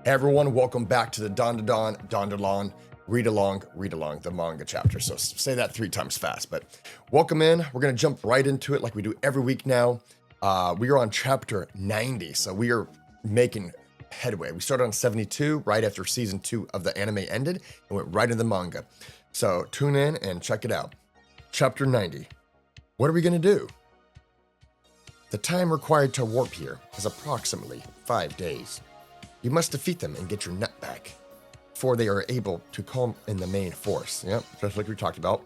Everyone, welcome back to the Don to Don, read along, the manga chapter. So say that 3 times fast, but welcome in. We're going to jump right into it like we do every week now. We are on chapter 90, so we are making headway. We started on 72 right after season 2 of the anime ended and went right into the manga. So tune in and check it out. Chapter 90. What are we going to do? The time required to warp here is approximately 5 days. You must defeat them and get your nut back before they are able to call in the main force. Yep, just like we talked about.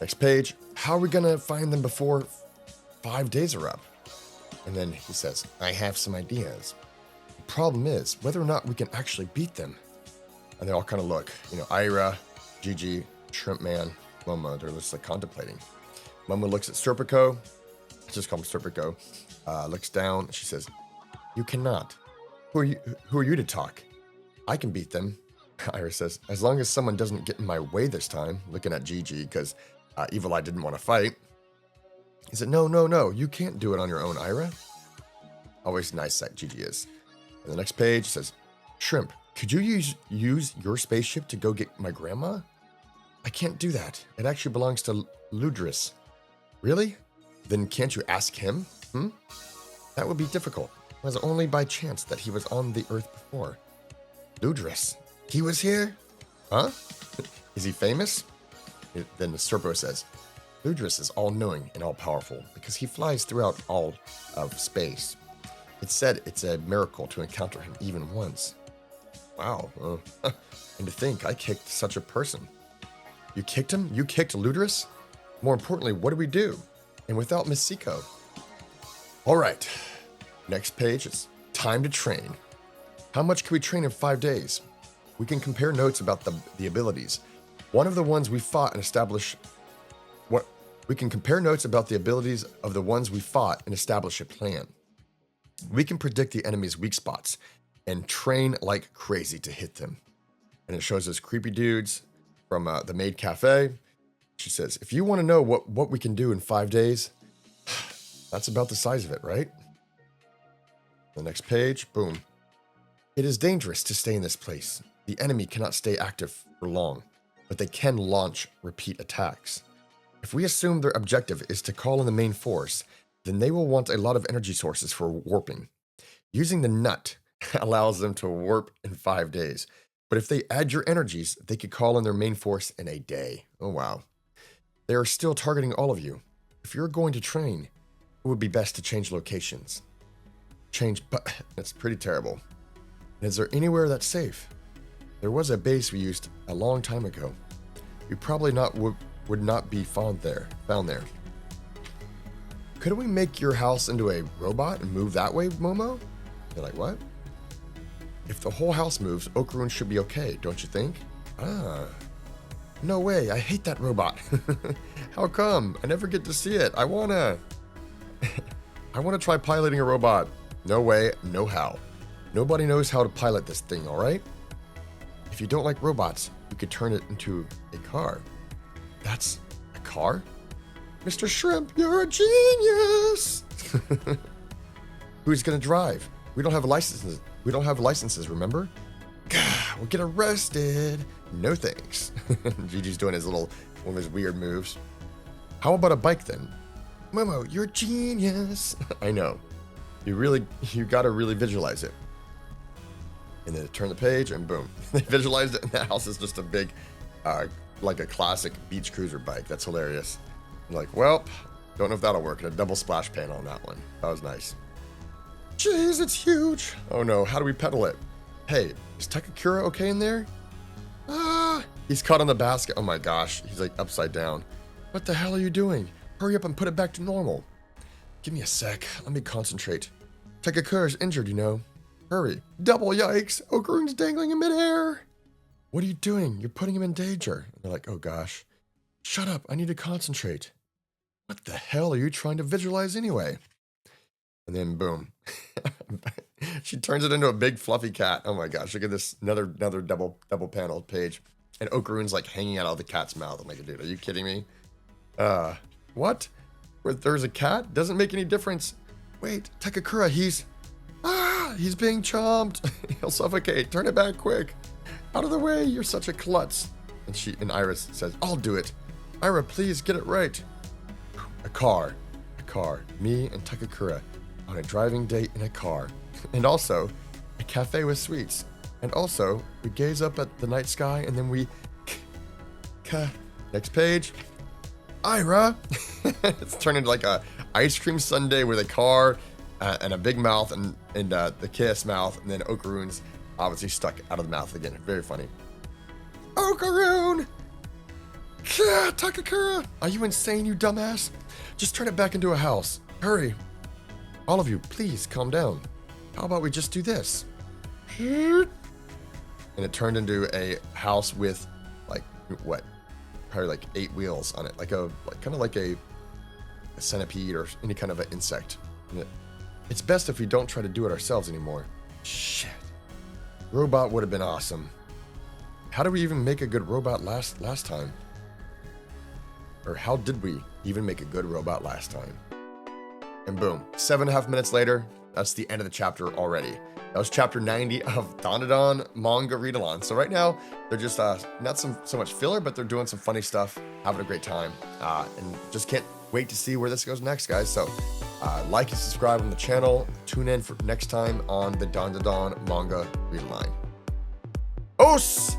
Next page. How are we going to find them before 5 days are up? And then he says, I have some ideas. The problem is whether or not we can actually beat them. And they all kind of look, Aira, Jiji, Shrimp Man, Momo, they're just like contemplating. Momo looks at Serpo. Just call him Serpo. Looks down. She says, you cannot. Who are you to talk? I can beat them. Aira says, as long as someone doesn't get in my way this time, looking at Jiji because Evil Eye didn't want to fight. He said, no, you can't do it on your own, Aira. Always nice that Jiji is. And the next page says, Shrimp, could you use your spaceship to go get my grandma? I can't do that. It actually belongs to Ludris. Really? Then can't you ask him? That would be difficult. It was only by chance that he was on the Earth before. Ludris, he was here? Huh? Is he famous? Then the Serpo says, Ludris is all-knowing and all-powerful because he flies throughout all of space. It's said it's a miracle to encounter him even once. Wow. And to think I kicked such a person. You kicked him? You kicked Ludris? More importantly, what do we do? And without Miss Siko. All right. Next page is time to train. How much can we train in 5 days? We can compare notes about the abilities. One of the ones we fought and establish what we can compare notes about the abilities of the ones we fought and establish a plan. We can predict the enemy's weak spots and train like crazy to hit them. And it shows us creepy dudes from the Maid Cafe. She says, if you want to know what we can do in 5 days, that's about the size of it, right? The next page, boom. It is dangerous to stay in this place. The enemy cannot stay active for long, but they can launch repeat attacks. If we assume their objective is to call in the main force, then they will want a lot of energy sources for warping. Using the nut allows them to warp in 5 days. But if they add your energies, they could call in their main force in a day. Oh, wow. They are still targeting all of you. If you're going to train, it would be best to change locations. But it's pretty terrible. Is there anywhere that's safe? There was a base we used a long time ago. We probably would not be found there. Could we make your house into a robot and move that way, Momo? They're like, what? If the whole house moves, Okarun should be okay, don't you think? No way, I hate that robot. How come? I never get to see it. I wanna try piloting a robot. No way, no how. Nobody knows how to pilot this thing, all right? If you don't like robots, you could turn it into a car. That's a car? Mr. Shrimp, you're a genius! Who's gonna drive? We don't have licenses, remember? Gah, we'll get arrested. No thanks. Gigi's doing one of his weird moves. How about a bike then? Momo, you're a genius. I know. You gotta really visualize it. And then turn the page and boom. They visualized it and the house is just a big, like a classic beach cruiser bike. That's hilarious. I'm like, well, don't know if that'll work. And a double splash panel on that one. That was nice. Jeez, it's huge. Oh no, how do we pedal it? Hey, is Takakura okay in there? He's caught on the basket. Oh my gosh, he's like upside down. What the hell are you doing? Hurry up and put it back to normal. Give me a sec, let me concentrate. Takakura's injured, Hurry. Double yikes, Okarun's dangling in midair. What are you doing? You're putting him in danger. And they're like, oh gosh. Shut up, I need to concentrate. What the hell are you trying to visualize anyway? And then boom. She turns it into a big fluffy cat. Oh my gosh, look at this, another double panel page. And Okarun's like hanging out of the cat's mouth. I'm like, dude, are you kidding me? What? Where there's a cat? Doesn't make any difference. Wait, Takakura, he's... He's being chomped. He'll suffocate. Turn it back quick. Out of the way. You're such a klutz. And Iris says, I'll do it. Aira, please get it right. A car. Me and Takakura on a driving date in a car. And also a cafe with sweets. And also we gaze up at the night sky and then we next page. Aira. It's turned into like a ice cream sundae with a car and a big mouth and the kiss mouth, and then Okarun's obviously stuck out of the mouth again. Very funny. Okarun! Takakura! Are you insane, you dumbass? Just turn it back into a house. Hurry. All of you, please calm down. How about we just do this? And it turned into a house with like what? Probably like 8 wheels on it. Kind of like a centipede or any kind of an insect. It's best if we don't try to do it ourselves anymore. Shit. Robot would have been awesome. How did we even make a good robot last time? Or how did we even make a good robot last time? And boom, 7.5 minutes later, that's the end of the chapter already. That was chapter 90 of Dandadan Manga Read-Along. So right now, they're just not so much filler, but they're doing some funny stuff, having a great time. And just can't wait to see where this goes next, guys. So like and subscribe on the channel. Tune in for next time on the Dandadan Manga Read-Along. Os!